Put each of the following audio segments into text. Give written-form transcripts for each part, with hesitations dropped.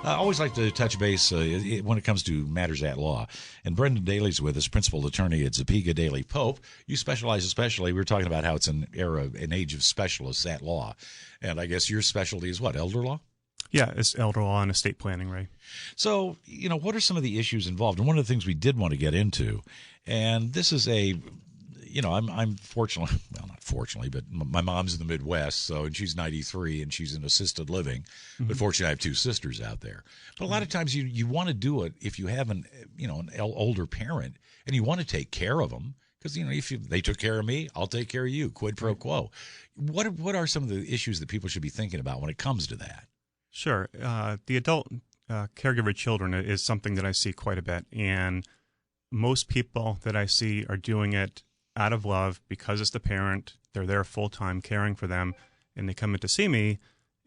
I always like to touch base when it comes to matters at law. And Brendan Daly's with us, principal attorney at Zapega Daly Pope. You specialize especially, we were talking about how it's an age of specialists at law. And I guess your specialty is what, elder law? Yeah, it's elder law and estate planning, Ray. So, what are some of the issues involved? And one of the things we did want to get into, and this is I'm fortunately, well, not fortunately, but my mom's in the Midwest, and she's 93 and she's in assisted living. Mm-hmm. But fortunately, I have two sisters out there. But a lot of times you want to do it if you have an older parent and you want to take care of them. Because, if they took care of me, I'll take care of you, quid pro quo. What are some of the issues that people should be thinking about when it comes to that? Sure. The adult caregiver children is something that I see quite a bit. And most people that I see are doing it out of love because it's the parent. They're there full-time caring for them. And they come in to see me,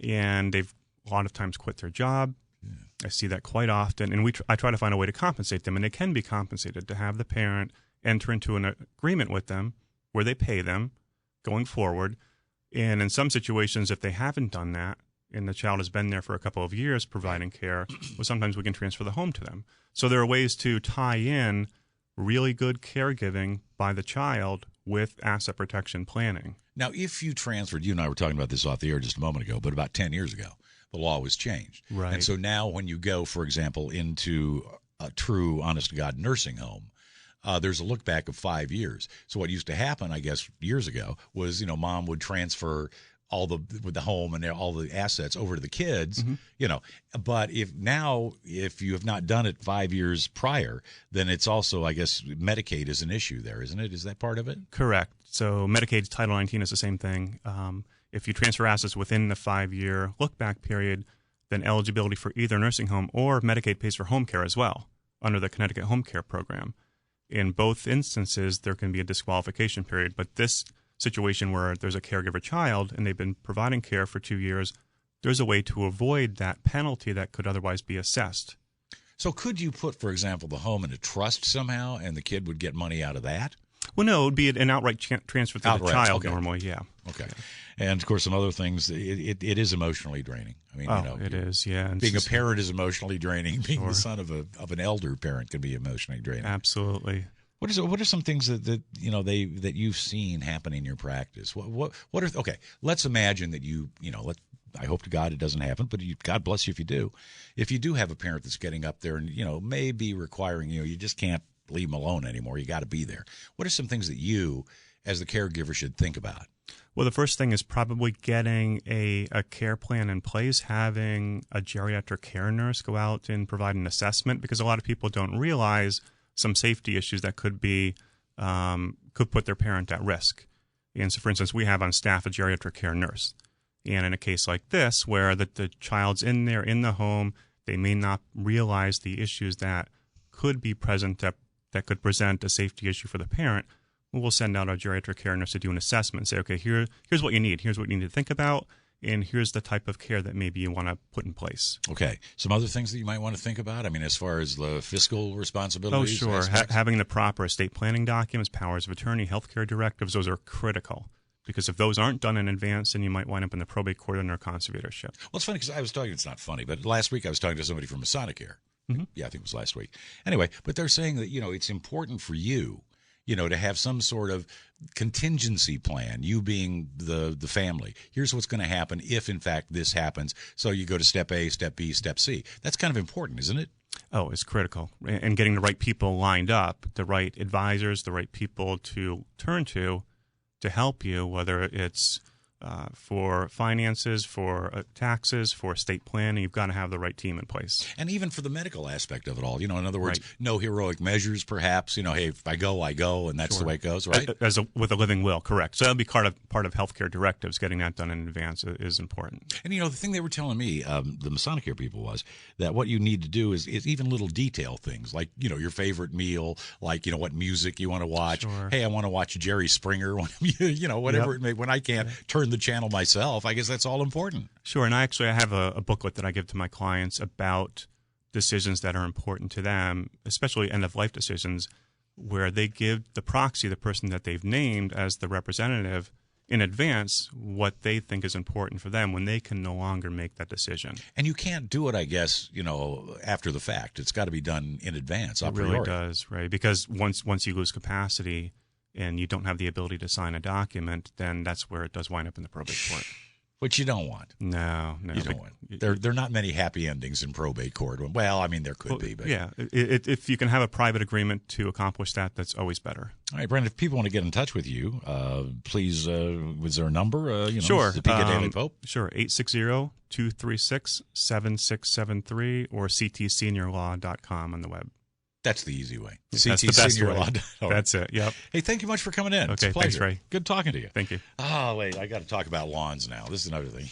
and they've a lot of times quit their job. Yeah. I see that quite often. And I try to find a way to compensate them. And they can be compensated to have the parent enter into an agreement with them where they pay them going forward. And in some situations, if they haven't done that, and the child has been there for a couple of years providing care, well, sometimes we can transfer the home to them. So there are ways to tie in really good caregiving by the child with asset protection planning. Now, if you transferred, you and I were talking about this off the air just a moment ago, but about 10 years ago, the law was changed. Right. And so now when you go, for example, into a true, honest-to-God nursing home, there's a look back of 5 years. So what used to happen, I guess, years ago was, mom would transfer all the home and all the assets over to the kids, mm-hmm. But if you have not done it 5 years prior, then it's also, I guess, Medicaid is an issue there, isn't it? Is that part of it? Correct. So Medicaid's Title 19 is the same thing. If you transfer assets within the 5-year look-back period, then eligibility for either nursing home or Medicaid pays for home care as well under the Connecticut Home Care Program. In both instances, there can be a disqualification period, but this situation where there's a caregiver child and they've been providing care for 2 years, there's a way to avoid that penalty that could otherwise be assessed. So could you put, for example, the home in a trust somehow and the kid would get money out of that? Well, no, it would be an outright transfer to the child normally, yeah. Okay. And, of course, some other things, it is emotionally draining. I mean, it is, yeah. And being a parent is emotionally draining. Being the son of an elder parent can be emotionally draining. Absolutely. What are some things that you've seen happen in your practice? Okay, let's imagine that I hope to God it doesn't happen, but God bless you if you do. If you do have a parent that's getting up there and may be requiring you just can't leave them alone anymore. You got to be there. What are some things that you, as the caregiver, should think about? Well, the first thing is probably getting a care plan in place, having a geriatric care nurse go out and provide an assessment, because a lot of people don't realize some safety issues that could put their parent at risk. And so, for instance, we have on staff a geriatric care nurse. And in a case like this, where the child's in there in the home, they may not realize the issues that could be present that could present a safety issue for the parent. We'll send out our geriatric care nurse to do an assessment and say, okay, here's what you need. Here's what you need to think about. And here's the type of care that maybe you want to put in place. Okay. Some other things that you might want to think about? I mean, as far as the fiscal responsibilities? Oh, sure. Having the proper estate planning documents, powers of attorney, healthcare directives, those are critical. Because if those aren't done in advance, then you might wind up in the probate court under conservatorship. Well, it's funny because it's not funny, but last week I was talking to somebody from Masonicare. Mm-hmm. Yeah, I think it was last week. Anyway, but they're saying that, it's important for you, to have some sort of contingency plan, you being the family. Here's what's going to happen if, in fact, this happens. So you go to step A, step B, step C. That's kind of important, isn't it? Oh, it's critical. And getting the right people lined up, the right advisors, the right people to turn to help you, whether it's for finances, for taxes, for estate planning. You've got to have the right team in place. And even for the medical aspect of it all, in other words, no heroic measures, perhaps, hey, if I go, and that's the way it goes, right? With a living will, correct. So that'll be part of healthcare directives. Getting that done in advance is important. And, the thing they were telling me, the Masonicare people, was that what you need to do is even little detail things, like, your favorite meal, like, what music you want to watch. Sure. Hey, I want to watch Jerry Springer, whatever it may, when I can't turn the channel myself. I guess that's all important. Sure, and I have a booklet that I give to my clients about decisions that are important to them, especially end-of-life decisions, where they give the proxy, the person that they've named as the representative, in advance what they think is important for them when they can no longer make that decision. And you can't do it, I guess, after the fact. It's got to be done in advance. It really does, right? Because once you lose capacity and you don't have the ability to sign a document, then that's where it does wind up in the probate court. Which you don't want. No. You don't want. There are not many happy endings in probate court. Well, I mean, there could be. But yeah, if you can have a private agreement to accomplish that, that's always better. All right, Brent, if people want to get in touch with you, please, was there a number? Sure. Topeka Daily Pope? Sure, 860-236-7673 or ctseniorlaw.com on the web. That's the easy way. That's the best way. That's it. Yep. Hey, thank you much for coming in. Okay, it's a pleasure. thanks, Ray. Good talking to you. Thank you. Oh, wait, I got to talk about lawns now. This is another thing.